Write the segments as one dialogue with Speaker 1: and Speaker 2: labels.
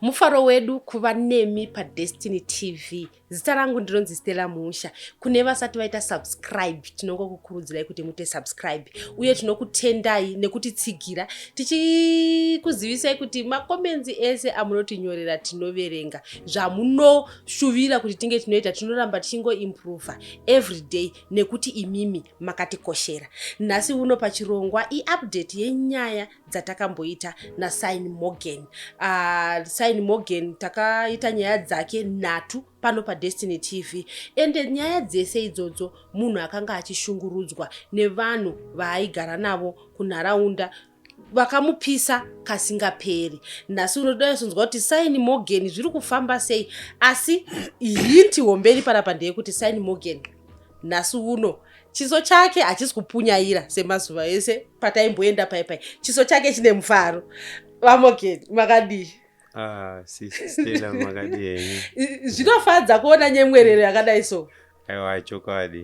Speaker 1: Mufaro wedu kuva nemi pa Destiny TV. Zita rangu ndinonzi Stella Musha. Kune vasati vaita subscribe, tinongokukurudzirai kuti mute subscribe. Uye tinokutendai nekutitsigira. Tichikuzivisai kuti makomenzi ese amunotinyorera tinoverenga. Zvamunoshuvira kuti tinge tinoita tinoramba tichingo improve every day nekuti imimi makatikoshera. Nhasi uno pachirongwa update yenyaya dzatakamboita na Sign Morgan. Sign Morgan takaita nyaya dzake 3 pano pa Destiny TV. Ende nyaya dzese idzodzo munhu akanga achishungurudzwa nevanhu vaaigara navo kunharaunda vakamupisa kasingaperi. Nhasi unodai kunzwa kuti Sign Morgan zviri kufamba sei, asi hinti homberi panapa ndeyekuti Sign Morgan nhasi uno chiso chake hachisi kupunyaira semazuva ese pataimboenda paipai. Chiso chake chine mufaro. Vamogeni makadii?
Speaker 2: Stella makadii.
Speaker 1: Zvinofadza kuona nyemwerero yakadai so.
Speaker 2: Aiwa chokwadi.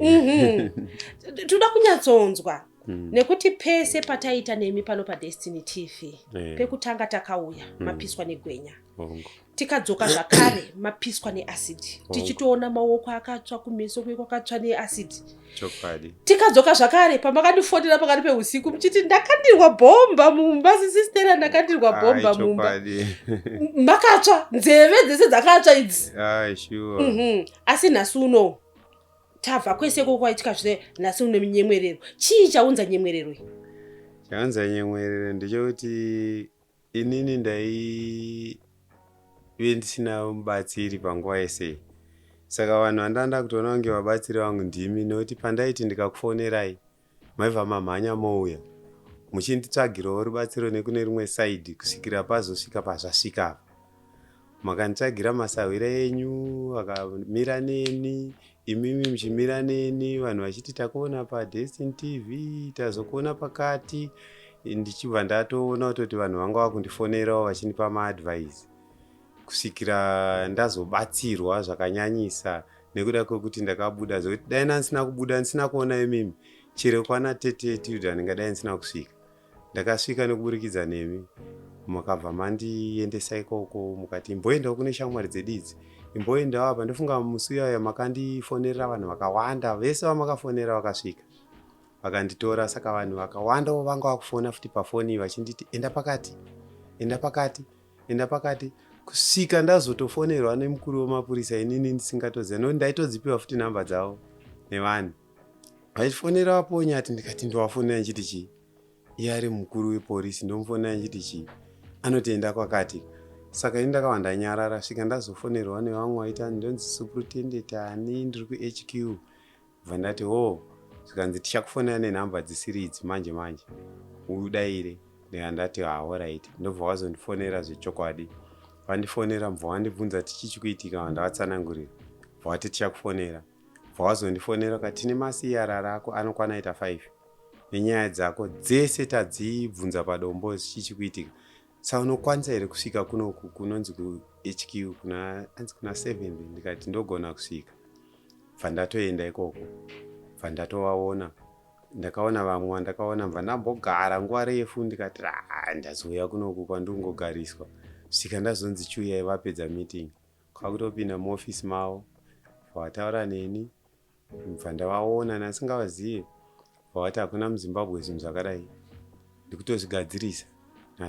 Speaker 1: Toda kunyatsonzwa. Nekuti pese pataita nemi pano pa Destiny TV. Pekutanga takauya mapiswa negwenya. Tikadzoka zvakare mapiswa neacid. Tichitoona maoko akatsva kumeso kwakatsva neacid.
Speaker 2: Chokwadi.
Speaker 1: Tikadzoka zvakare pamakandifotera pakati peusiku muchiti ndakandirwa bomba mumba. Stella ndakandirwa bomba mumba. Makatsva nzeve dzese dzakatsva idzi.
Speaker 2: Sure.
Speaker 1: Asi nhasi uno tabva kwese kwaitika zvise nhasi uno nyemwerero. Chii chaunza nyemwerero iyi?
Speaker 2: Chaunza nyemwerero ndechekuti inini ndai ndisina mubatsiri panguva yese. Saka vanhu vandanda kutoona kunge vabatsiri vangu ndimi, nokuti pandaiti ndikakufonerai maibva mamhanya mouya muchinditsvagirawo rubatsiro nekune rimwe side kusvikira pazosvika pazvasvika. Makanditsvagira masawira enyu, vakamira neni, imimi muchimira neni, vanhu vachiti takuona pa Destiny TV, tazokuona pakati. Ndichibva ndatoona kuti vanhu vanga vakundifonerawo vachindipa maadvice kusvikira ndazobatsirwa zvakanyanyisa nekuda kwekuti ndakabuda. Zokuti dai ndisina kubuda, ndisina kuona imimi, chero kwana tete ndingadai ndisina kusvika. Ndakasvika nekuburikidza nemi. Mukabva mandiendesa ikoko mukati imboendawo kune shamwari dzedu idzi. Imboendawo apa ndofunga musi uya makandifonerera vanhu vakawanda, vese vamakafonera vakasvika vakanditora. Saka vanhu vakawandawo vanga vakufona futi pafoni vachinditi enda pakati, enda pakati, enda pakati, kusvika ndazotofonerwa nemukuru wemapurisa inini ndisingatoziva, nokuti ndaitodzipiwa futi namba dzavo nevanhu vachifonera vaponyati. Ndikati ndowafonera nchiti chii? Iye ari mukuru wepolisi, ndomufonera nchiti chii? Anotienda kwakati. Saka ini ndakawanda nyarara, svika ndazofonerwa nevamwe vaita ndonzi superintendent ani ndiri kuHQ. Bva ndati zvikanzi tichakufonera nenhamba dzisiri idzi manje udaire. Ndikandati alright. Ndobva wazondifonera zvechokwadi. Vandifonera mbva wandibvunza tichichikuitika, ndavatsanangurira. Bva wati tichakufonera. Bva wazondifonera kuti tine masiyarara ako anokwana ita 5 nenyaya dzako dzese tadzibvunza padombo zvichichikuitika. Saka unokwanisa here kusvika kunoku kunonzi kuHQ kuna 7? Ndikati ndogona kusvika. Bva ndatoenda ikoko, bva ndatovaona. Ndakaona vamwe, ndakaona mbva ndambogara nguva refu. Ndikati ndazouya kunoku kwandingogariswa. Svika ndazonzi chiuyai vapedza meeting. Kwakutopinda muofisi mavo, vataura neni, bva ndavaona nasingavazive. Vavati hakuna muZimbabwe zvinhu zvakadai, ndikutozvigadzirisa.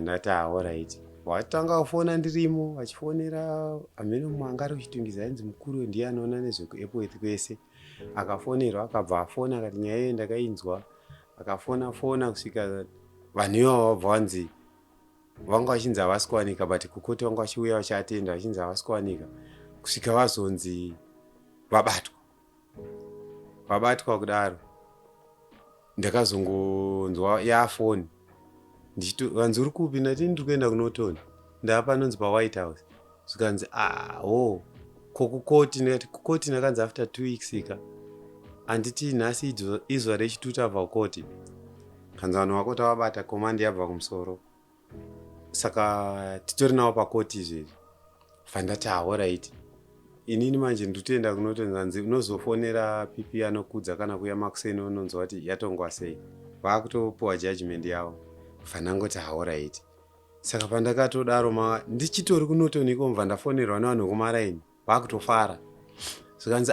Speaker 2: Ndati alright. Vatanga kufona ndirimo, vachifonera amene mumwe anga ari kuchitungiza ainzi mukuru ndiye anoona nezvekuairport kwese. Akafonerwa akabva afona akati nyaya iyo ndakainzwa. Akafona kusvika vanhu ivavo vabva vanzi vanga vachinzi havasi kuwanika, but kukoti vanga vachiuya vachiatenda vachinzi havasi kuwanika, kusvika vazonzi vabatwa kudaro. Ndakazongonzwa yafoni vanzi uri kupi? Ndati ndiri kuenda kunotoni, ndaapanonzi paWhite House. Zvikanzi kokukoti. Ndikati kukoti ndakanzi after 2 weeks ika. Anditi nhasi izuva rechitutu abva kukoti. Kanzi vanhu vakoti vabata komandi yabva kumusoro. Saka titori navo pakoti izvezvi. Bva ndati alright. Inini manje nditoenda kunotonzi unozofonera PP anokudza kana kuya makuseni unonzwa kuti yatongwa sei. Vakutopuwa judgment yavo. Bva ndangoti alright. Saka pandakatodaro ndichitori kunotoniko mva ndafonerwa nevanhu vekumaraini vakutofara. Zvikanzi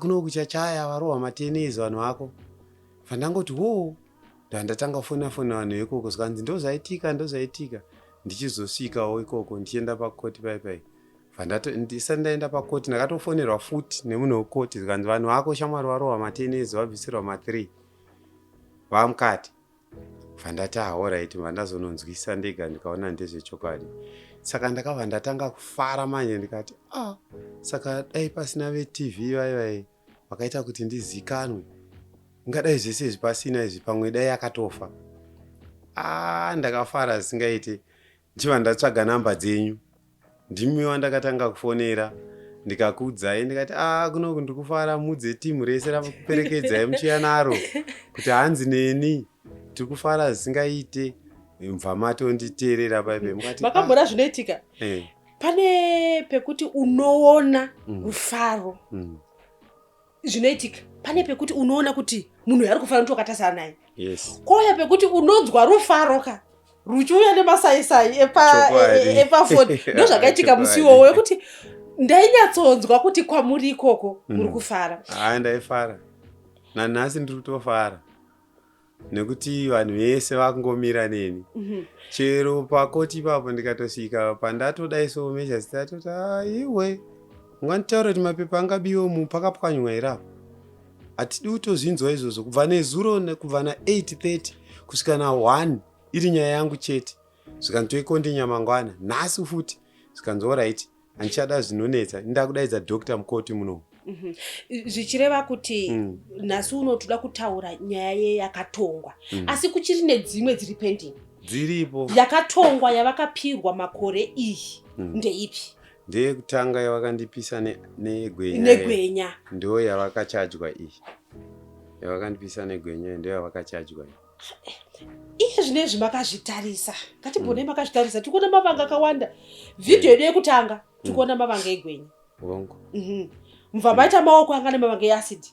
Speaker 2: kuno kuchachaya varohwa matenezi vanhu vako. Pandangoti ndatanga fona vanhu vekoko. Zvikanzi ndozvaitika ndichizosvikawo ikoko ndichienda pakoti pai. Ndisati ndaenda pakoti ndakatofonerwa futi nemunhu wekoti. Zvikanzi vanhu vako shamwari varohwa matenezi vabvisirwa ma3 vamukati. Vandati alright vandazononzwisa ndega ndikaona ndezvechokwadi. Saka ndakabva ndatanga kufara manje ndikati saka dai pasina veTV vai vakaita kuti ndizikanwe. Ngadai zvese zvipasina izvi pamwe dai akatofa. Ndakafara zvisingaite. Ndichibva ndatsvaga namba dzenyu. Ndimiwa ndakatanga kufonera. Ndikakudzai ndikati kuno ndikufara mudze timu rese rakuperekedzai muchiya naro kuti hanzi neni tiri kufara zvisingaite. Mva matonditeerera paipe mukati
Speaker 1: makambona zvinoitika. Pane pekuti unoona rufaro zvinoitika. Pane pekuti unoona kuti munhu ari kufara ndokatasana naye.
Speaker 2: Yes.
Speaker 1: Kouya pekuti unonzwa rufaro ruchiuya nemasaisai epafoni. Ndozvakaitika musi iwowo wekuti ndainyatsonzwa kuti kwamuri ikoko muri kufara.
Speaker 2: Ndaifara. Nanhasi ndiri kutofara. Nekuti vanhu vese vakungomira neni. Chero pakoti ipapo ndikatosvika pandatodaiso mesha zita toti iwe unganditaura kuti mapepa angabiwa pakapwanywa irapo. Hatidi kutozvinzwa izvozvo kubva nezuro kubva na8:30 kusvika na1 iri nyaya yangu chete. Zvikantoikondinya mangwana nhasi futi zvikanzi alright handichada zvinonetsa inda kudaidza Dr. Mukoti muno.
Speaker 1: Zvichireva kuti nhasi uno toda kutaura nyaya yakatongwa. Asi kuchiri nedzimwe dziri pending.
Speaker 2: Dziripo.
Speaker 1: Yakatongwa yavakapirwa makore iyi ndeipi?
Speaker 2: Ndeyekutanga yavakandipisa
Speaker 1: negwenya.
Speaker 2: Ndo yavakachajwa iyi. Yavakandipisa negwenya ndo yavakachajwa iyi.
Speaker 1: Iye zvinezvi makazvitarisa. Ngatimbonei makazvitarisa. Tikuona mavanga akawanda. Video yedu yekutanga tikuona mavanga egwenya.
Speaker 2: Hongo.
Speaker 1: Mva maita maoko anga nemavanga eacid.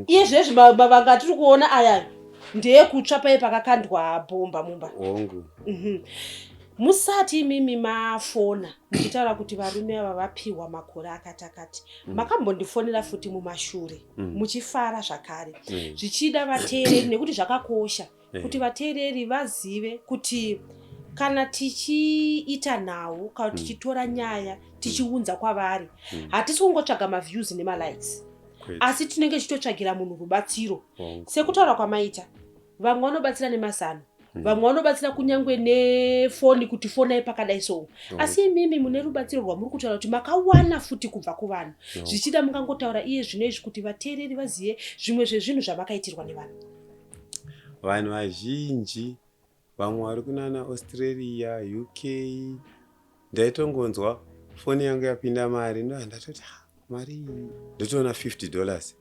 Speaker 1: Iye zvinezvi mavanga tiri kuona aya ndeyekutsva paye pakakandwa bhomba mumba.
Speaker 2: Hongo.
Speaker 1: Musati imimi mafona mukitaura kuti varume ava vapiwa makore akatakati. Makambondifonera futi mumashure muchifara zvakare. Zvichida vateereri nekuti zvakakosha kuti vateereri vazive kuti kana tichiita nawo kana tichitora nyaya tichiunza kwavari hatisi kungotsvaga maviews nemalikes asi tinenge tichitotsvagira munhu rubatsiro. Sekutaura kwamaita vamwe vanobatsira nemazano. Vamwe vanobatsira kunyangwe nefoni kuti fonai pakadai so. Asi imimi mune rubatsiro rwamuri kutaura kuti makawana futi kubva kuvanhu. Zvichida mungangotaura iye zvinezvi kuti vateereri vaziye zvimwe zvezvinhu zvamakaitirwa nevanhu.
Speaker 2: Vanhu vazhinji vamwe vari kunana Australia, UK. Ndaitongonzwa foni yangu yapinda mari ndatoti mari ndotoona $50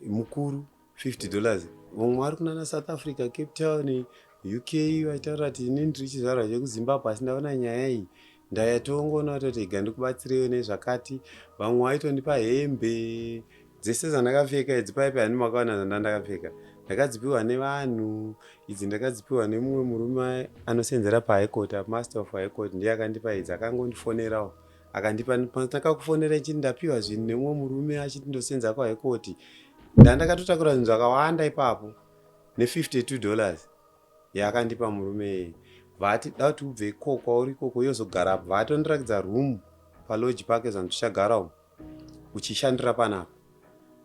Speaker 2: mukuru $50. Vamwe vari kunana South Africa, Cape Town, UK vaitaura kuti inini ndiri chizvarwa chekuZimbabwe asi ndaona nyaya iyi ndayatongoona kuti ndikubatsirewo nezvakati. Vamwe vaitondipa hembe dzese dzandakapfeka idzi paipe hani makaona zvandakapfeka. Ndakadzipiwa nevanhu idzi ndakadzipiwa nemumwe murume anosenzera paHigh Court, Master of High Court ndiye akandipa idzi akangondifonerawo akandipa ndakakufonera ichi ndapiwa zvinhu nemumwe murume achiti ndosenza kwaHigh Court. Ndakatotakura zvinhu zvakawanda ipapo ne$52 yakandipa murume. Vati dati ubve ikoko kwauri ikoko yozogara vatondirakidza room palodge pake zvandichagara umo uchishandira panapa.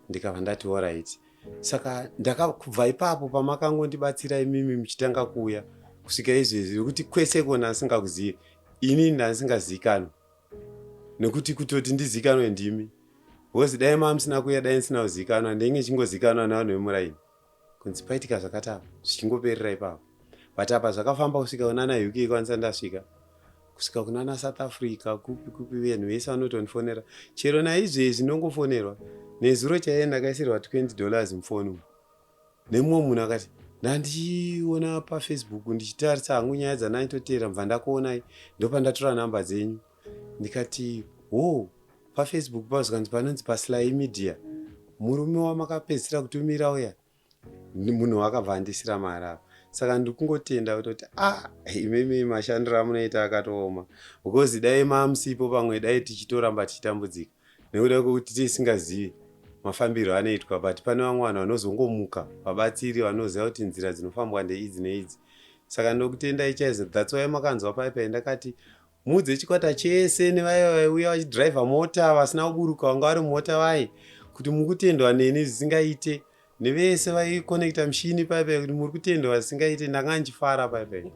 Speaker 2: Ndikabva ndati alright. Saka ndakabva ipapo pamakangondibatsira imimi muchitanga kuuya kusvika izvezvi kuti kwese kona asingakuzivi ini ndasingazikanwa nekuti kutoti ndizikanwe ndimi wozi dai mamusina kuuya dai ndisina kuzikanwa ndenge chingozikanwa navanhu vemuraini kunzi paitika zvakatapa zvichingoperera ipapo. But apa zvakafamba kusvika kunana UK kwanisa ndasvika kusvika kunana South Africa kupi venhu vese vanotondifonera chero naizvezvi ndinongofonerwa nezuro chaiye ndakaisirwa $20 mufoni nemumwe munhu akati ndandiona paFacebook ndichitarisa hangu nyaya dzandaitoteera mva ndakuonai ndopandatora namba dzenyu. Ndikati paFacebook pazvikanzi panonzi paSly Media murume wamakapedzisira kutumira uya munhu wakabva andisira mari apa. saka ndikungotenda kutoti imimi mashandiro amunoita akatooma because dai mamusipo pamwe dai tichitoramba tichitambudzika nekuda kwekuti tisingazivi mafambiro anoitwa but pane vamwe vanhu vanozongomuka vabatsiri vanoziva kuti nzira dzinofambwa ndeidzi neidzi. Saka ndokutendai chaizvo, that's why makanzwa paipai ndakati mudze chikwata chese nevaya vaiuya vachidhiraivha mota vasina kuburuka vanga vari mumota vai kuti muri kutendwa neni zvisingaite, nevese vaikonekta mushini paipai kuti muri kutendwa zvisingaite. Ndanga ndichifara paipai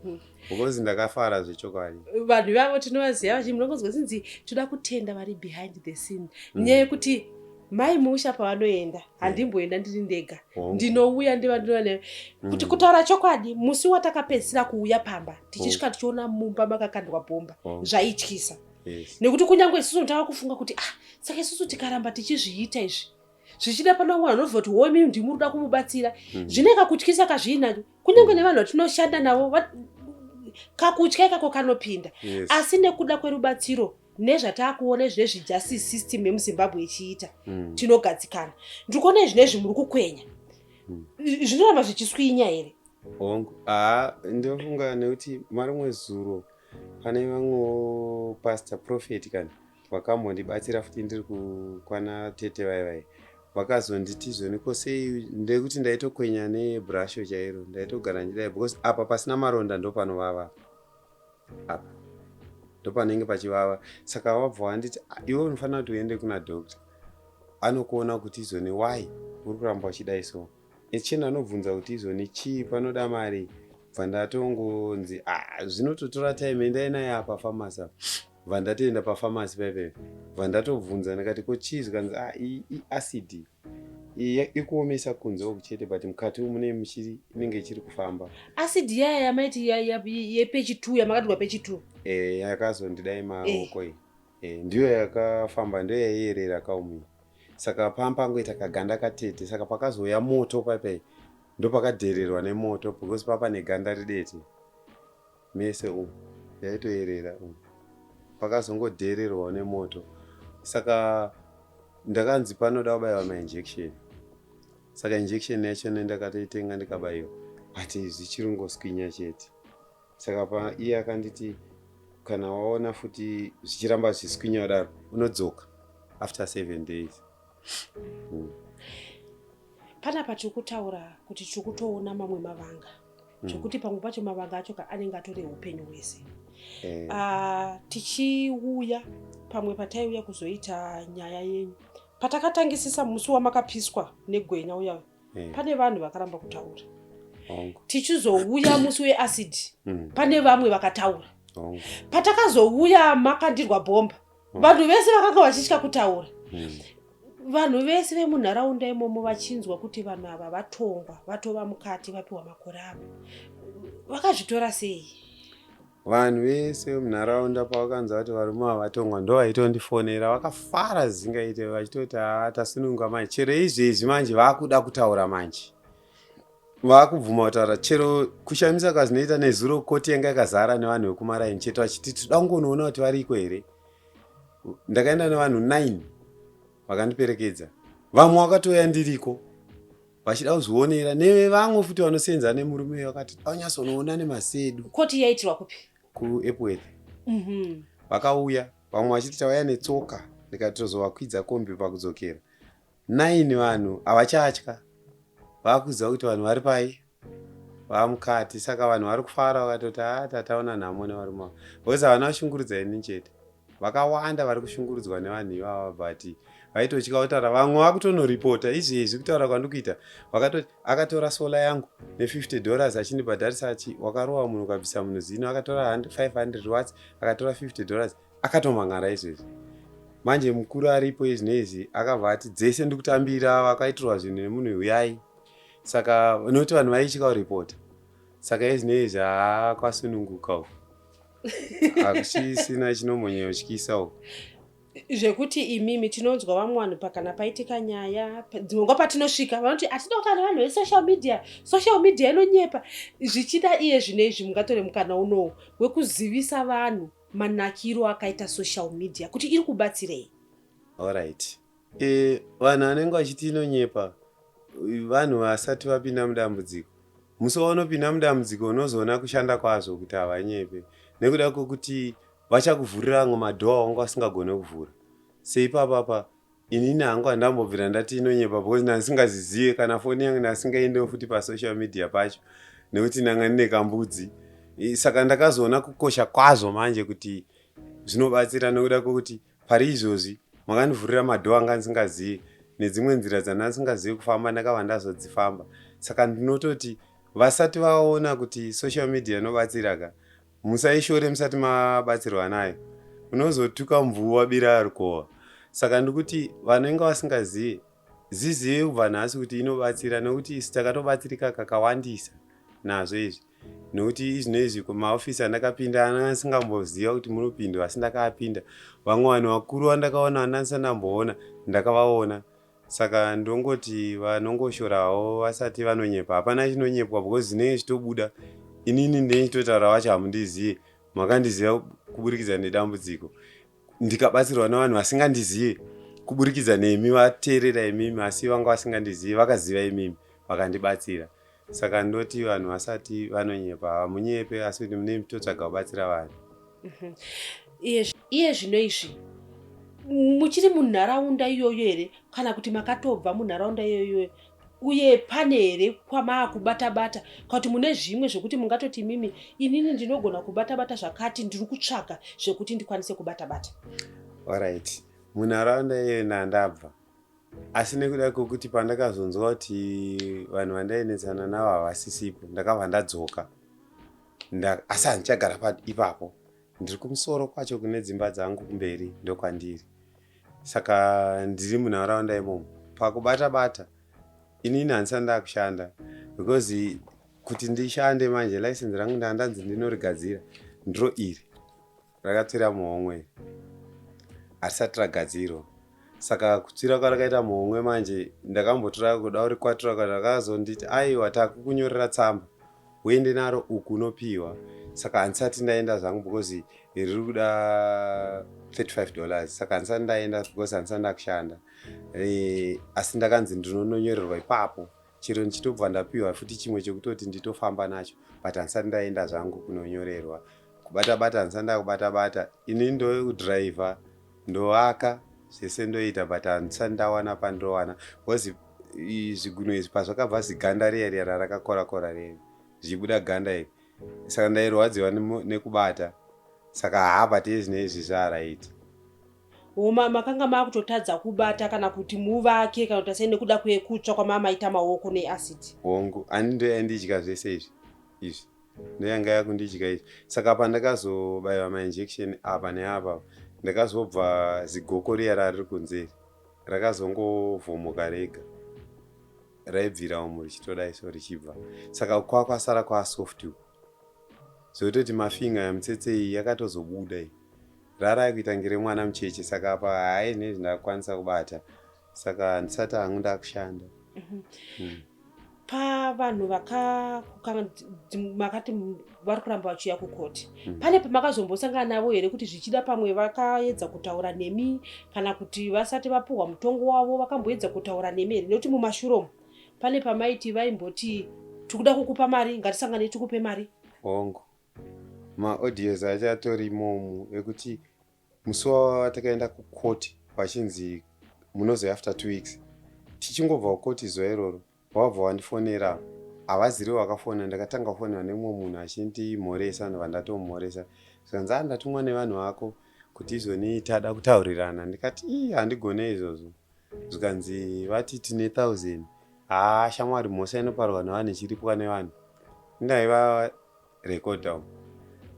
Speaker 2: because ndakafara zvechokwadi.
Speaker 1: Vanhu vavo tinovaziva vachimunongozwa zinzi toda kutenda vari behind the scene nyaya yekuti mai musha pavanoenda handimboenda ndiri ndega, ndinouya ndivandinoona kuti kutaura chokwadi. Musi watakapedzisira kuuya pamba tichisvika tichiona mumba makakandwa bhomba zvaityisa, nekuti kunyange isusu tava kufunga kuti saka isusu tikaramba tichizviita izvi zvichida pana mwana anobva kuti homi ndimuri kuda kumubatsira zvinenge kutyisa kazviinacho. Kunyange nevanhu vatinoshanda navo kakutya ikako kanopinda, asi nekuda kwerubatsiro nezvatakuona zvinezvijustice system yemuZimbabwe ichiita tinogadzikana. Ndikuona zvinezvi muri kukwenya zvinoramba zvichiswinya here?
Speaker 2: Ndofunga nekuti marimwe zuro pane vamwewo pastor prophet kana vakambondibatsira futi ndiri kukwana tete vaivai vakazonditi zvoniko sei ndekuti ndaitokwenya nebrasho chairo ndaitogara njidai because apa pasina maronda ndopanovava, apa ndopanenge pachivava. Saka wabva wanditi iwe unofanira kuti uende kuna doctor anokuona kuti izoni why uri kuramba uchidai so. Echena anobvunza kuti izoni chii panoda mari, bva ndatongonzi zvinototora time endai naye apa famasi apa, bva ndatoenda pafamasi paipai bva ndatobvunza ndikati ko chii, zvikanzi iacid ikuomesa kunze uku chete but mukati umu mune muchiri inenge ichiri kufamba.
Speaker 1: Acid yaya yamaiti yepechi 2 yamakatirwa pechi 2
Speaker 2: yakazondidai maoko ndiyo yakafamba, ndiyo yaiyerera kaumira. Saka pampangoita kaganda katete, saka pakazoya moto paipai ndopakadhererwa nemoto because papa neganda ridete mese umu yaitoyerera pakazongodhererwa nemoto. Saka ndakanzi panoda kubayiwa mainjection, saka injection yacho ndakatoitenga ndikabayiwa ati zvichirongoswinya chete. Saka iye akanditi kana waona futi zvichiramba zviswinya kudaro unodzoka after 7 days.
Speaker 1: Panapa tikutaura kuti tikutoona mamwe mavanga zvekuti pamwe pacho mavanga acho anenge atori upenyu hwese. Tichiuya pamwe pataiuya kuzoita nyaya yenyu patakatangisisa musi wamakapiswa negwenya uya pane vanhu vakaramba kutaura. Tichizouya musi weacid pane vamwe vakataura. Patakazouya makandirwa bhomba vanhu vese vakanga vachitya kutaura. Vanhu vese vemunharaunda imomo vachinzwa kuti vanhu ava vatongwa vatova mukati vapiwa makore avo vakazvitora sei?
Speaker 2: Vanhu vese vemunharaunda pavakanzwa kuti varume ava vatongwa ndo vaitondifonera vakafara zvisingaite vachitoti tasununga manje chero izvezvi manje vakuda kutaura manje vakubvuma kutaura chero kushamisa kwazvinoita nezuro koti yanga yakazara nevanhu vekumaraini chete vachiti toda kungonoona kuti variko here. Ndakaenda nevanhu 9 vakandiperekedza, vamwe vakatoya ndiriko vachida kuzvionera nevamwe futi vanosenza nemurume vakati aunyatsonoona nemasedu.
Speaker 1: Koti yaitirwa kupi?
Speaker 2: Kuepworth. Vakauya vamwe vachiti tauya netsoka ndikatozovakwidza kombi pakudzokera. 9 vanhu havachatya vakuziva kuti vanhu vari pai vamukati. Saka vanhu vari kufara vakatoti tataona nhamo nevarume ava because havana kushungurudza ini chete, vakawanda vari kushungurudzwa nevanhu ivava but vaitotya kutaura. Vamwe vakutonoripota izvezvi kutaura kwandikuita vakatoti akatora sola yangu ne$50 achindibhadharisa achi wakarowa munhu ukabvisa munhu zino, akatora 500 watts akatora $50 akatomangara izvezvi. Manje mukuru aripo izvinezvi akabva ati dzese ndikutambira vakaitirwa zvinhu nemunhu uyai. Saka noti vanhu vaitya kuripota. Saka izvinezvi kwasununguka uku hakusisina chinombonyotyisa uku
Speaker 1: zvekuti imimi tinonzwa vamwe vanhu pakana paitika nyaya dzimwe patinosvika vanoti atida kutaura vanhu vesocial media inonyepa zvichida iye zvinezvi mungatore mukana unowu wekuzivisa vanhu manakiro akaita social media kuti iri kubatsirei?
Speaker 2: Alright. Vanhu vanenge vachiti inonyepa vanhu vasati vapinda mudambudziko. musi waunopinda mudambudziko unozoona kushanda kwazvo kuti havanyepe, nekuda kwokuti vachakuvhurira amwe madhoa wanga wasingagone kuvhura. Seipapapa inini hangu handambobvira ndati inonyepa because ndasingazizive kana foni yangu ndasingaendewo futi pasocial media pacho nekuti ndanga ndine kambudzi. Saka ndakazoona kukosha kwazvo manje kuti zvinobatsira nekuda kwokuti pari izvozvi makandivhurira madhoa anga ndisingazive nedzimwe nzira dzandasingazive kufamba ndakava ndazodzifamba. Saka ndinototi vasati vaona kuti social media inobatsira ka, musaishore musati mabatsirwa nayo, unozotuka mvuu wabira rukowa. Saka ndikuti vanenge vasingazive zizive kubva nhasi kuti inobatsira, nekuti isi takatobatsirika kakawandisa nazvo izvi. Nekuti izvinezvi kumaofisi andakapinda anga asingamboziva kuti munopindwa, asi ndakapinda. Vamwe vanhu vakuru vandakaona vandandisandamboona ndakavaona. Saka ndongoti vanongoshorawo vasati vanonyepa. Hapana chinonyepwa because zvinenge zvichitobuda. Inini ndinenge ndichitotaura vacho hamundizive, makandiziva kuburikidza nedambudziko. Ndikabatsirwa navanhu vasingandizive kuburikidza nemi vateerera imimi, asi vanga vasingandizive vakaziva imimi vakandibatsira. Saka ndoti vanhu vasati vanonyepa hamunyepe, asi kuti munenge muchitotsvaga kubatsira vanhu.
Speaker 1: Iye zvino izvi muchiri munharaunda iyoyo here kana kuti makatobva munharaunda iyoyo, uye pane here kwamakubata-bata kuti mune zvimwe zvokuti mungatoti imimi inini ndinogona kubata-bata zvakati, ndiri kutsvaga zvekuti ndikwanise kubata-bata?
Speaker 2: Alright, munharaunda iyoyo ndandabva, asi nekuda kwokuti pandakazonzwa kuti vanhu vandainetsana navo havasisipo ndakabva ndadzoka, asi handichagara ipapo, ndiri kumusoro kwacho kune dzimba dzangu kumberi ndokwandiri. Saka ndiri munharaunda imomo. Pakubata-bata inini handisati ndakushanda because kuti ndishande manje license rangu ndandanzi ndinorigadzira ndiro iri rakatsira muhomwe harisati ragadzirwa. Saka kutsira kwarakaita muhomwe manje ndakambotora kuda kurikwatura ndakazonditi aiwa takukunyorera tsamba uende naro uku unopiwa. Saka handisati ndaenda zvangu because riri kuda $35. Saka handisati ndaenda because handisati ndakushanda. Asi ndakanzi ndinononyorerwa ipapo chero ndichitobva ndapiwa futi chimwe chekutoti nditofamba nacho, but handisati ndaenda zvangu kunonyorerwa. Kubata-bata handisati ndakubata-bata. Ini ndokudhiraivha, ndoaka, zvese ndoita, but handisati ndawana pandirowana because zviguno izvi pazvakabva ziganda riya rakakora-kora riya zvichibuda ganda iri. Saka ndairwadziwa nekubata. Saka haabate zvinezvi zvaaraita.
Speaker 1: Makanga makutotadza kubata kana kuti muvake kana kuti sei nekuda kwekutsva kwamamaita maoko neacid?
Speaker 2: Hongu, ani ndoyandidya zvese izvi ndoyanga yakundidya izvi. Saka pandakazobayiwa mainjection apa neapa ndakazobva zigoko riya rari kunze rakazongovhomoka rega, raibvira umu richitodai so richibva. Saka kwakwasara kwasoft zvototi mafinga yamutsetse iyi yakatozobuda iyi rara kuita ngere mwana mucheche. Saka apa hai nezvi ndakukwanisa kubata. Saka handisati hangu ndakushanda.
Speaker 1: Pavanhu makati vari kuramba vachiuya kukoti, pane pamakazombosangana navo here kuti zvichida pamwe vakaedza kutaura nemi kana kuti vasati vapuhwa mutongo wavo vakamboedza kutaura nemi here? Nekuti mumashuromu pane pamaiti vaimboti tikuda kukupa mari ngatisangane tikupe mari.
Speaker 2: Hongu, maaudios achatori imomo ekuti musi watakaenda kukoti vachinzi munozouya after 2 weeks. Tichingobva kukoti zuva iroro wabva wandifonera, havaziriwo wakafona. Ndakatanga kufonera nemumwe munhu achindimhoresa vandatomhoresa. Zvikanzi ndatumwa nevanhu vako kuti izoni tada kutaurirana. Ndikati handigone izvozvo. Zvikanzi vati tine 1000. Shamwari mhosva inoparwa nevanhu ichiripwa nevanhu. Ndaiva rekodha umu.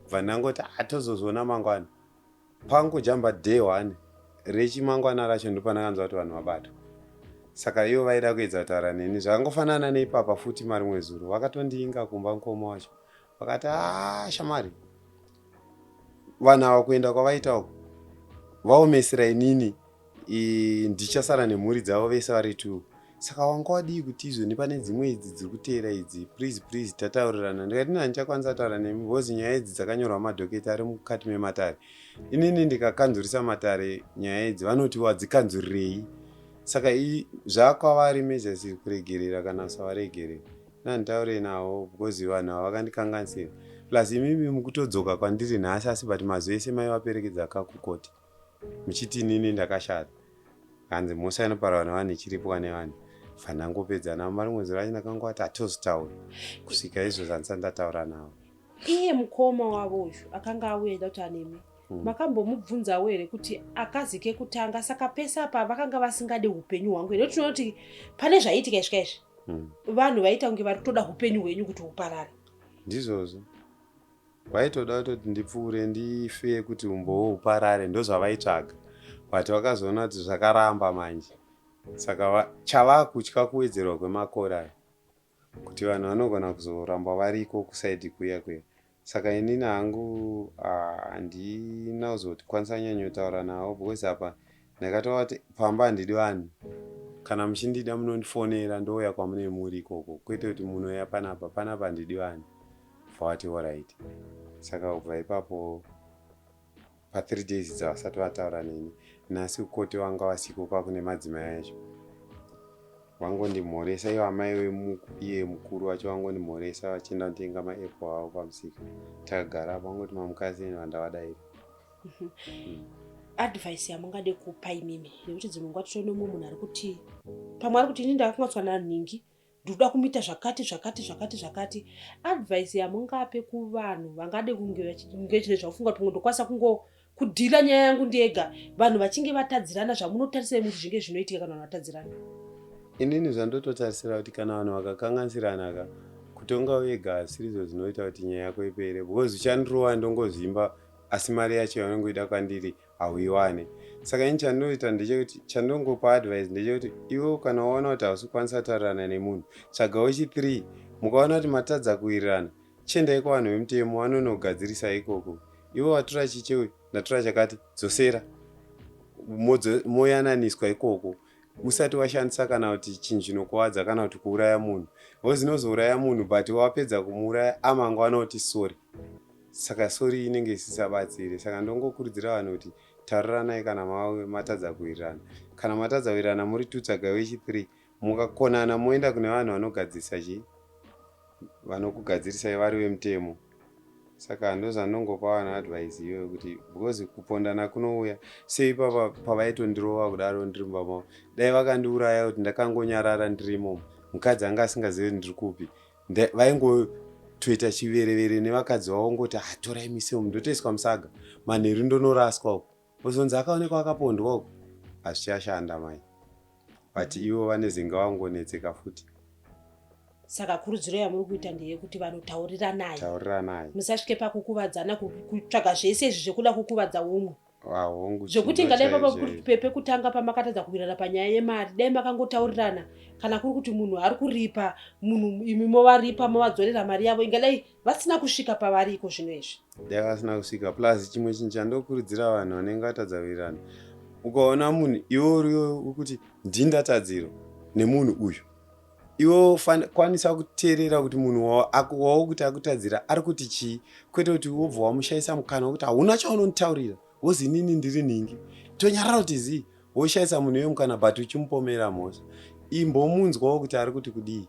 Speaker 2: Bva ndangoti tozozviona mangwana. Pangojamba day 1 rechimangwana racho ndopandakanzwa kuti vanhu vabatwa. Saka ivo vaida kuedza kutaura neni zvakangofanana neipapa futi marimwe zuro vakatondiinga kumba mukoma wacho vakati shamwari vanhu ava kuenda kwavaita uko vaomesera inini ndichasara nemhuri dzavo vese vari 2. Saka wanga wadii kuti izvoni pane dzimwe idzi dziri kuteera idzi, please tataurirana. Ndikati handichakwanisa kutaura nemi because nyaya idzi dzakanyorwa madhoketi ari mukati mematare. Inini ndikakanzurisa matare nyaya idzi vanoti wadzikanzurirei. Saka zvakwavari measures kuregerera kana usavaregerera. nanditaure navo because vanhu ava vakandikanganisira. Plus imimi mukutodzoka kwandiri nhasi asi but mazuva ese maivaperekedza kakukoti muchiti inini ndakashata hanzi mhosva inoparwa nevanhu ichiripwa nevanhu fanhangopedzana mari mwedzi racho ndakangoti hatozotaura kusvika izvo zvandisati ndataura navo.
Speaker 1: Iye mukoma wavo uyu akanga auya kuti anemi makambomubvunzawo here kuti akazi kekutanga saka pese apa vakanga vasingade upenyu hwangu here? Tinoona kuti pane zvaitika izvi izvi vanhu vaita kunge vari kutoda upenyu hwenyu kuti huparare.
Speaker 2: Ndizvozvo vaitoda kutoti ndipfuure ndife kuti umbowo huparare, ndozvavaitsvaga but vakazoona kuti zvakaramba manje, saka chava kutya kuwedzerwa kwemakore aya kuti vanhu vanogona kuzoramba variko kusaidhi kuya kuya. Saka inini hangu handina kuzokwanisa nyanyotaura navo because apa ndakataura kuti pamba handidi vanhu, kana muchindida munondifonera ndouya kwamune muri ikoko, kwete kuti munoya panapa handidi vanhu vati alright. Saka kubva ipapo pa3 days dzavasati vataura neni, nhasi kukoti wanga wasiko kwakune madzimai acho vangondimhoresa, ivo amai iye mukuru wacho vangondimhoresa vachienda kutenga maepo avo pamusika. Takagara vangoti mamukadzi eni vandavadaira.
Speaker 1: Advice yamungade kupa imimi nekuti dzimwe nguva tinoona munhu ari kuti pamwe ari kuti ini ndakangotswa nanhingi ndikuda kumita zvakati. Advice yamungape kuvanhu vangade kunge chine zvaufunga kuti ndokwanisa kudhila nyaya yangu ndega, vanhu vachinge vatadzirana zvamunotarisira kuti zvinge zvinoitika kana vanhu vatadzirana?
Speaker 2: Inini zvandototarisira kuti kana vanhu vakakanganisirana ka kutonga wega asirizo zvinoita kuti nyaya yako ipere, because uchandirova ndongozimba asi mari yacho yaunongoida kwandiri hauiwane. Saka ini chandinoita ndechekuti chandongopa advice ndechekuti ivo kana waona kuti hausi kukwanisa kutaurirana nemunhu, tsvagawo chi3. Mukaona kuti matadza kuwirirana, chiendai kuvanhu vemutemo vanonogadzirisa ikoko. Ivo watora chichewe ndatora chakati, dzosera moyananiswa ikoko usati washandisa kana kuti chinhu chinokuwadza kana kuti kuuraya munhu. Wozinozouraya munhu but wapedza kumuuraya amangwana kuti sorry. Saka sorry inenge isisabatsire. Saka ndongokurudzira vanhu kuti tauriranai kana matadza kuwirirana. Kana matadza kuwirirana muri 2 tsvagaiwo chi3. Mukakonana moenda kune vanhu vanogadzirisa vanokugadzirisai vari vemutemo. Saka ndozvanongopa vanhu advice iyoyo kuti because kupondana kunouya sei pavaitondirova kudaro ndiri mumbamavo, dai vakandiuraya kuti ndakangonyarara ndirimo, mukadzi anga asingazivi ndiri kupi, vaingotoita chiverevere nevakadzi vavo ngoti torai misemo ndotoiswa musaga manheru ndonoraswa uko, ozonzi akaonekwa akapondwa uko. Hazvichashanda mai, but ivo vane zinga vangonetseka futi.
Speaker 1: Saka kurudziro yamuri kuita ndeyekuti vanhu tauriranai, musasvike pakukuvadzana kutsvaga zvese izvi zvekuda kukuvadza umwe. Zvekuti ingadai pekutanga pamakatadza kuwirirana panyaya yemari, dai makangotaurirana, kana kuri kuti munhu ari kuripa, munhu imi movaripa movadzorera mari yavo, ingadai vasina kusvika pavariko zvino izvi.
Speaker 2: Dai vasina kusvika. Plus chimwe chinhu chandokurudzira vanhu vanenge vatadza kuwirirana, ukaona munhu iwo uriyo ukuti ndindatadziro nemunhu uyu, iwo kwanisa kuteerera kuti munhu wavo kuti akutadzira ari kuti chii, kwete kuti wobva wamushayisa mukana wekuti hauna chaunonditaurira, wozi inini ndiri nhingi, tonyarara kuti zii, woshayisa munhu iye mukana but uchimupomera mhosva. Imbomunzwawo kuti ari kuti kudii,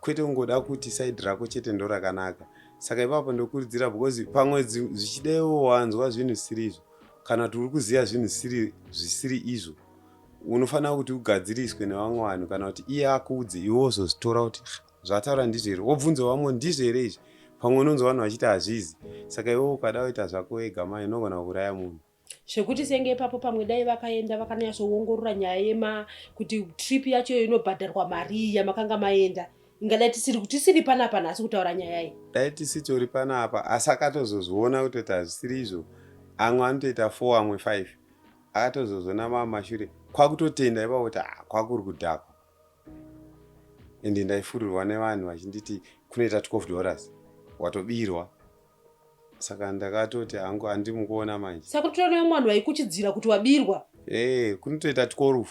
Speaker 2: kwete kungoda kuti saidhi rako chete ndo rakanaka. Saka ipapo ndokurudzira because pamwe zvichidaiwo wanzwa zvinhu zvisiri izvo, kana kuti uri kuziva zvinhu zvisiri izvo, unofanira kuti ugadziriswe nevamwe vanhu, kana kuti iye akuudze iwe wozozvitora kuti zvataura ndizvo here, wobvunza vamwe ndizvo here izvi, pamwe unonzwa vanhu vachiti hazvizi. Saka iwe ukada kuita zvako wega mai unogona kuuraya munhu.
Speaker 1: Zvekuti senge ipapo pamwe dai vakaenda vakanyatsoongorora nyaya kuti trip yacho inobhadharwa mari yamakanga maenda, ingadai tisiri panapa nhasi kutaura nyaya iyi.
Speaker 2: Dai tisitori panapa, asi akatozozviona kuti hazvisiri izvo, amwe anotoita 4 amwe 5, akatozozona mashure kwakutotenda ipapo kuti kwakuri kudhakwa. Ende ndaifurirwa nevanhu vachinditi kunoita $12 watobirwa. Saka ndakatoti hangu handimukuona manje.
Speaker 1: Saka kutoona vanhu vaikuchidzira kuti wabirwa.
Speaker 2: Kunotoita 12.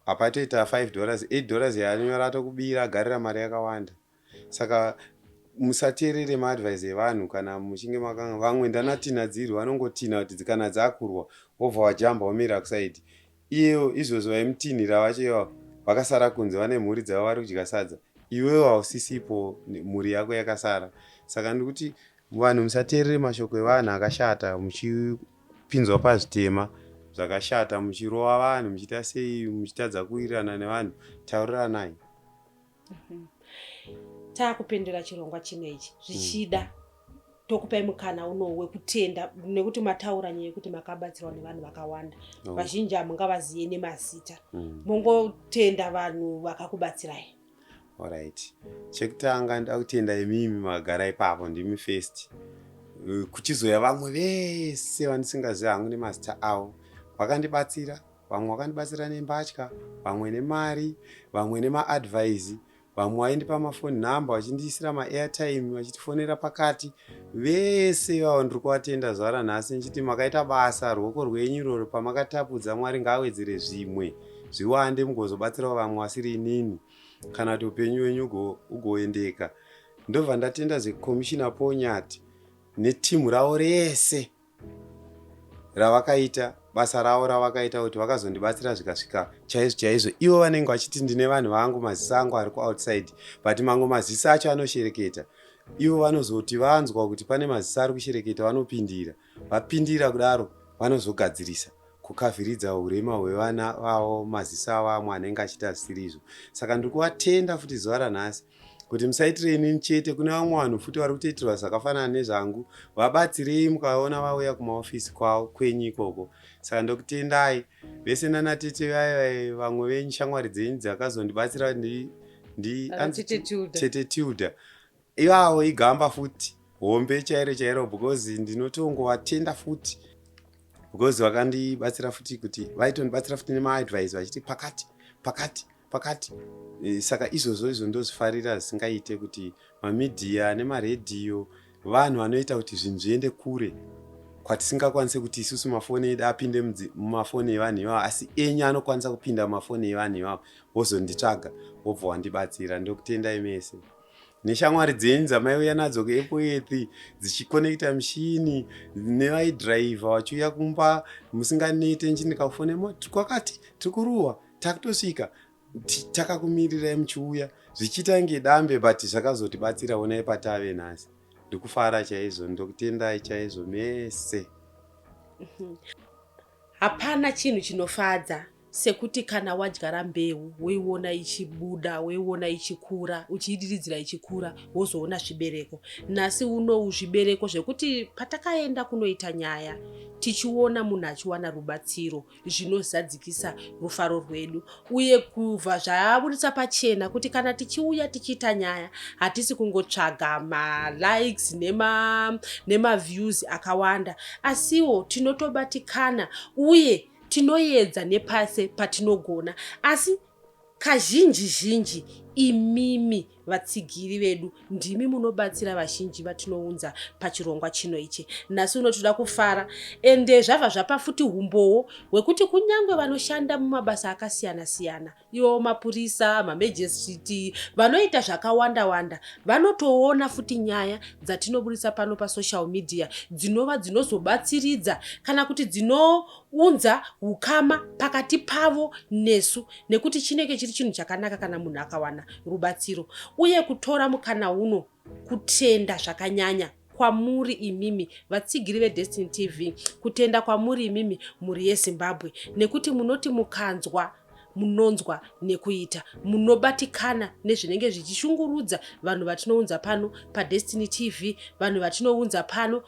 Speaker 2: Apatoita $5, $8 yaanyora atokubira agarira mari yakawanda. Saka musateerere maadvice evanhu kana muchinge makanga vamwe ndanatina dziri vanongotina kuti kana dzakurwa wobva wajamba wamira kusaidi. Iyewo izvozvo vaimutinhira vacho vakasara kunze vane mhuri dzavo vari kudya sadza. iwewe hausisipo, mhuri yako yakasara. Saka ndikuti vanhu musateerere mashoko evanhu akashata muchipinzwa pazvitema zvakashata, muchirova vanhu, muchiita sei, muchitadza kuwirirana nevanhu. Tauriranai.
Speaker 1: Taakupendera chirongwa chino ichi zvichida tokupai mukana unowu wekutenda, nekuti mataura nyaya yekuti makabatsirwa nevanhu vakawanda. Vazhinji hamungavaziye nemazita, mungotenda vanhu vakakubatsirai.
Speaker 2: Alright. Chekutanga ndoda kutenda imimi makagara ipapo, ndimi first. Kuchizoya vamwe vese vandisingazivi hangu nemazita avo. Vakandibatsira, vamwe vakandibatsira nembatya, vamwe nemari, vamwe nemaadvice, vamwe vaindipa mafoni nhamba vachindiisira maairtime vachitifonera pakati. Vese ivavo ndiri kuvatenda zuva ranhasi nchiti makaita basa, ruoko rwenyu iroro pamakatapudza. Mwari ngaawedzere zvimwe zviwande mugozobatsirawo vamwe vasiri inini, kana kuti upenyu hwenyu ugoendeka. Ndobva ndatenda zvekomishina Ponyati netimu ravo rese ravakaita, basa ravo ravakaita kuti vakazondibatsira zvikasvika chaizvo chaizvo. Ivo vanenge vachiti ndine vanhu vangu, maziso angu ari kuoutside, but mamwe maziso acho anoshereketa. Ivo vanozoti vanzwa kuti pane maziso ari kushereketa, vanopindira. Vapindira kudaro vanozogadzirisa kukavhiridza urema hwevana vavo, maziso avo amwe anenge achiita zvisiriizvo. Saka ndiri kuvatenda futi zuva ranhasi kuti musaitirei inini chete, kune vamwe vanhu futi vari kutoitirwa zvakafanana nezvangu. Vabatsirei mukaona vauya kumaofisi kwenyu ikoko. Saka ndokutendai vese nanatete vayo, vamwe venyu, shamwari dzenyu dzakazondibatsira Tete Tilda. Ivavo igamba futi hombe chairo chairo, because ndinotongovatenda futi because vakandibatsira futi kuti vaitondibatsira futi nemaadvice vachiti pakati. Saka izvozvo ndozvifarira zvisingaite kuti mamidhiya nemaredhiyo, vanhu vanoita kuti zvinhu zviende kure kwatisingakwanise kuti isusu mafoni edu apinde mumafoni evanhu ivavo, asi enyu anokwanisa kupinda mumafoni evanhu ivavo vozonditsvaga vobva vandibatsira. Ndokutendai mese neshamwari dzenyu dzamaiuya nadzo kuEpoethi dzichikonekta mishini nevaidhiraivha vachiuya kumba musinganete. Ndikafonemo kwakati tikuruwa takutosvika, takakumirirai muchiuya zvichiita ngedambe, but zvakazotibatsira onai patave nhasi. Ndikufara chaizvo, ndokutendai chaizvo mese.
Speaker 1: Hapana chinhu chinofadza sekuti kana wadyara mbeu weiona ichibuda, weiona ichikura, uchiidiridzira ichikura, wozoona zvibereko. Nhasi unowu zvibereko zvekuti patakaenda kunoita nyaya tichiona munhu achiwana rubatsiro, zvinozadzikisa rufaro rwedu, uye kubva zvaburitsa pachena kuti kana tichiuya tichiita nyaya hatisi kungotsvaga malikes nemaviews akawanda, asiwo tinotobatikana uye tinoedza nepase patinogona. Asi kazhinji imimi vatsigiri vedu ndimi munobatsira vazhinji vatinounza pachirongwa chino ichi. Nhasi unotoda kufara, ende zvabva zvapa futi umbowo hwekuti kunyange vanoshanda mumabasa akasiyana-siyana, ivo mapurisa, mamejistreti, vanoita zvakawanda-wanda, vanotoona futi nyaya dzatinoburisa pano pasocial media dzinova dzinozobatsiridza kana kuti dzinounza ukama pakati pavo nesu, nekuti chinenge chiri chinhu chakanaka kana munhu akawana rubatsiro. Uye kutora mukana uno kutenda zvakanyanya kwamuri imimi vatsigiri veDestiny TV, kutenda kwamuri imimi mhuri yeZimbabwe, nekuti munoti mukanzwa munonzwa nekuita, munobatikana nezvinenge zvichishungurudza vanhu vatinounza pano paDestiny TV, vanhu vatinounza pano.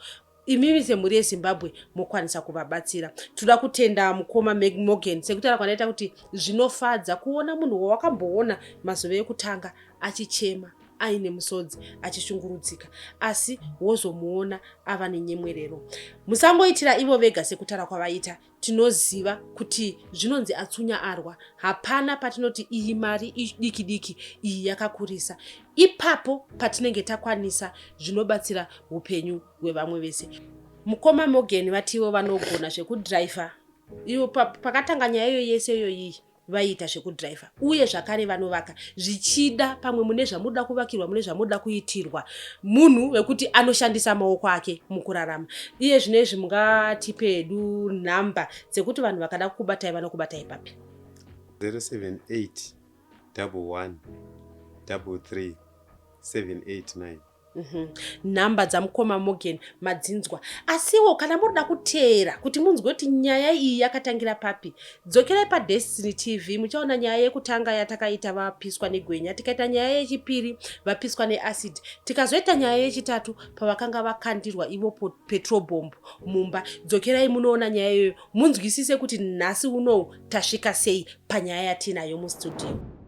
Speaker 1: Imimi semhuri yeZimbabwe mokwanisa kuvabatsira. Toda kutenda mukoma Meg Morgan sekutaura kwanoita kuti zvinofadza kuona munhu wawakamboona mazuva ekutanga achichema, aine musodzi, achishungurudzika, asi wozomuona ava nenyemwerero. Musangoitira ivo vega sekutaura kwavaita. Tinoziva kuti zvinonzi atsunya arwa. Hapana patinoti iyi mari diki iyi yakakurisa. Ipapo patinenge takwanisa zvinobatsira upenyu hwevamwe vese. Mukoma Morgan vativo vanogona zvekudhiraivha. Ivo pakatanga nyaya iyo yese iyi vaita zvekudhiraivha, uye zvakare vanovaka zvichida pamwe mune zvamuda kuvakirwa, mune zvamuda kuitirwa, munhu wekuti anoshandisa maoko ake mukurarama. Iye zvinezvi mungatipe hedu nhamba dzekuti vanhu vakada kukubatai vanokubatai papi?
Speaker 2: 078 11 33 789.
Speaker 1: nhamba dzamukoma Morgan madzinzwa. Asiwo kana munoda kuteera kuti munzwe kuti nyaya iyi yakatangira papi, dzokerai paDestiny TV muchaona nyaya yekutanga yatakaita vapiswa negwenya, tikaita nyaya yechipiri vapiswa neacid, tikazoita nyaya yechitatu pavakanga vakandirwa ivo petrol bomb mumba. Dzokerai munoona nyaya iyoyo munzwisise kuti nhasi unowu tasvika sei panyaya yatinayo mustudio.